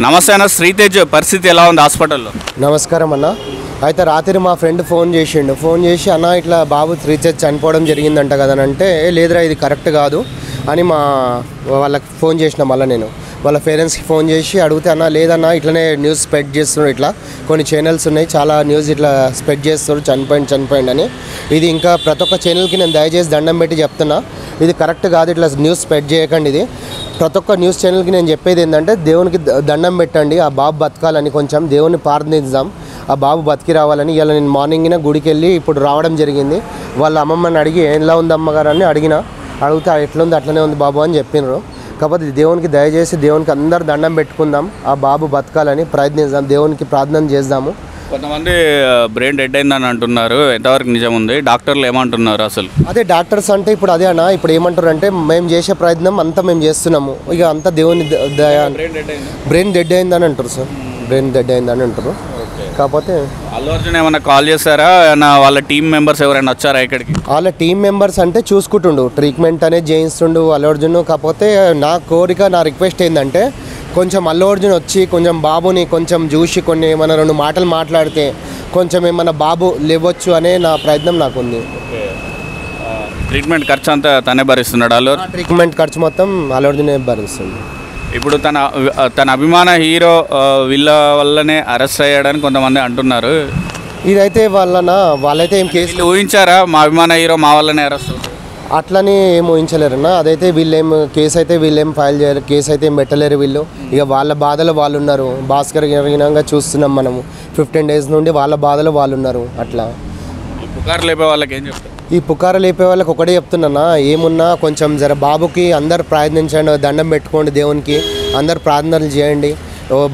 నమస్తే అన్న, శ్రీతేజ్ పరిస్థితి ఎలా ఉంది హాస్పిటల్లో? నమస్కారం అన్న. అయితే రాత్రి మా ఫ్రెండ్ ఫోన్ చేసి అన్న ఇట్లా బాబు శ్రీతేజ్ చనిపోవడం జరిగిందంట కదా అంటే లేదురా ఇది కరెక్ట్ కాదు అని వాళ్ళకి ఫోన్ చేసిన. మళ్ళీ నేను వాళ్ళ పేరెంట్స్కి ఫోన్ చేసి అడిగితే అన్న లేదన్నా ఇట్లనే న్యూస్ స్ప్రెడ్ చేస్తున్నారు, ఇట్లా కొన్ని ఛానల్స్ ఉన్నాయి చాలా న్యూస్ ఇట్లా స్ప్రెడ్ చేస్తున్నారు చనిపోయింది అని. ఇది ఇంకా ప్రతి ఒక్క ఛానల్కి నేను దయచేసి దండం పెట్టి చెప్తున్నా, ఇది కరెక్ట్ కాదు, ఇట్లా న్యూస్ స్ప్రెడ్ చేయకండి. ఇది ప్రతి ఒక్క న్యూస్ ఛానల్కి నేను చెప్పేది ఏంటంటే దేవునికి దండం పెట్టండి, ఆ బాబు బతకాలని కొంచెం దేవుని ప్రార్థిద్దాం, ఆ బాబు బతికి రావాలని. ఇలా నేను మార్నింగ్న గుడికి వెళ్ళి ఇప్పుడు రావడం జరిగింది. వాళ్ళ అమ్మమ్మని అడిగి ఎలా ఉంది అమ్మగారు అని అడిగితే ఎట్లుంది అట్లనే ఉంది బాబు అని చెప్పినారు. కాకపోతే దేవునికి దయచేసి దేవునికి అందరు దండం పెట్టుకుందాం, ఆ బాబు బతకాలని ప్రయత్నిద్దాం, దేవునికి ప్రార్థన చేద్దాము. కొంతమంది బ్రెయిన్ డెడ్ అయిందని అంటున్నారు, ఎంతవరకు నిజం ఉంది? డాక్టర్లు ఏమంటున్నారు అసలు? అదే డాక్టర్స్ అంటే ఇప్పుడు అదే అన్న, ఇప్పుడు ఏమంటారు అంటే మేము చేసే ప్రయత్నం అంతా మేము చేస్తున్నాము, ఇక అంతా దేవుని బ్రెయిన్ డెడ్ అయిందని అంటారు సార్, బ్రెయిన్ డెడ్ అయిందని అంటారు. కాకపోతే అల్లు అర్జున్ ఏమన్నా కాల్ చేస్తారా? వాళ్ళ టీం మెంబర్స్ ఎవరైనా వచ్చారా ఇక్కడికి? వాళ్ళ టీం మెంబర్స్ అంటే చూసుకుంటుండు, ట్రీట్మెంట్ అనేది చేయిస్తుండు అల్లు అర్జున్. కాకపోతే నా కోరిక, నా రిక్వెస్ట్ ఏంటంటే కొంచెం అల్లు అర్జున్ వచ్చి కొంచెం బాబుని కొంచెం చూసి కొన్ని ఏమైనా 2 మాటలు మాట్లాడితే కొంచెం ఏమైనా బాబు లేవచ్చు అనే నా ప్రయత్నం నాకుంది. ట్రీట్మెంట్ ఖర్చు అంతా తనే భరిస్తున్నాడు అల్లు? ట్రీట్మెంట్ ఖర్చు మొత్తం అల్లు అర్జునే భరిస్తుంది. ఇప్పుడు తన అభిమాన హీరో వీళ్ళ వల్లనే అరెస్ట్ అయ్యాడని కొంతమంది అంటున్నారు. ఇదైతే వాళ్ళైతే ఏం కేసు ఊహించారా? మా అభిమాన హీరో మా వల్లనే అరెస్ట్ అవుతారు అట్లని ఏం ఊహించలేరన్న. అదైతే వీళ్ళేం కేసు అయితే వీళ్ళేం ఫైల్ చేయరు, కేసు అయితే ఏం పెట్టలేరు వీళ్ళు. ఇక వాళ్ళ బాధలు వాళ్ళు ఉన్నారు. భాస్కర్ గినంగా చూస్తున్నాం మనము 15 days నుండి వాళ్ళ బాధలు వాళ్ళు ఉన్నారు. అట్లా పుకారు లేపే వాళ్ళకి ఏం చెప్తారు? ఈ పుకారు లేపే వాళ్ళకి ఒకటే చెప్తున్నా, ఏమున్నా కొంచెం జర బాబుకి అందరు ప్రయత్నించండి, దండం పెట్టుకోండి, దేవునికి అందరు ప్రార్థనలు చేయండి,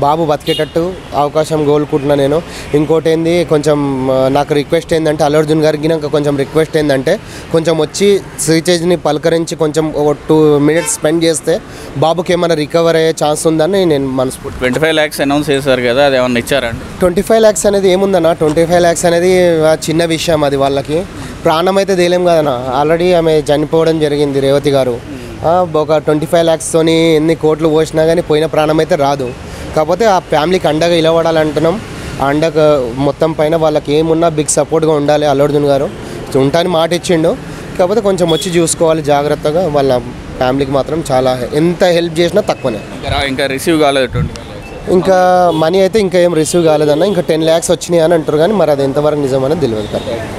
బాబు బతికేటట్టు అవకాశం కోరుకుంటున్నా నేను. ఇంకోటి ఏంది, కొంచెం నాకు రిక్వెస్ట్ ఏంటంటే అల్లు అర్జున్ గారికి నాకు కొంచెం రిక్వెస్ట్ ఏంటంటే కొంచెం వచ్చి శ్రీతేజ్ని పలకరించి కొంచెం 2 minutes స్పెండ్ చేస్తే బాబుకి ఏమైనా రికవర్ అయ్యే ఛాన్స్ ఉందని నేను మనస్ఫూర్తి. 25 lakhs అనౌన్స్ చేశారు కదా, అది ఏమన్నా ఇచ్చారండి? 25 lakhs అనేది ఏముందన్న, 25 lakhs అనేది చిన్న విషయం, అది వాళ్ళకి ప్రాణం అయితే తేలేం కదన్న. ఆల్రెడీ ఆమె చనిపోవడం జరిగింది రేవతి గారు. ఒక 25 lakhstోని ఎన్ని కోట్లు పోసినా కానీ పోయిన ప్రాణం అయితే రాదు. కాకపోతే ఆ ఫ్యామిలీకి అండగా నిలబడాలంటున్నాం. ఆ అండగా మొత్తం పైన వాళ్ళకి ఏమున్నా బిగ్ సపోర్ట్గా ఉండాలి అల్లు అర్జున్ గారు. ఉంటాని మాట ఇచ్చిండు, కాకపోతే కొంచెం వచ్చి చూసుకోవాలి జాగ్రత్తగా. వాళ్ళ ఫ్యామిలీకి మాత్రం చాలా ఎంత హెల్ప్ చేసినా తక్కువనే. ఇంకా రిసీవ్ కాలేదు? ఇంకా మనీ అయితే ఇంకా ఏం రిసీవ్ కాలేదన్న. ఇంకా 10 lakhs వచ్చినాయి అని అంటారు, కానీ మరి అది ఎంతవరకు నిజమనేది తెలియదు.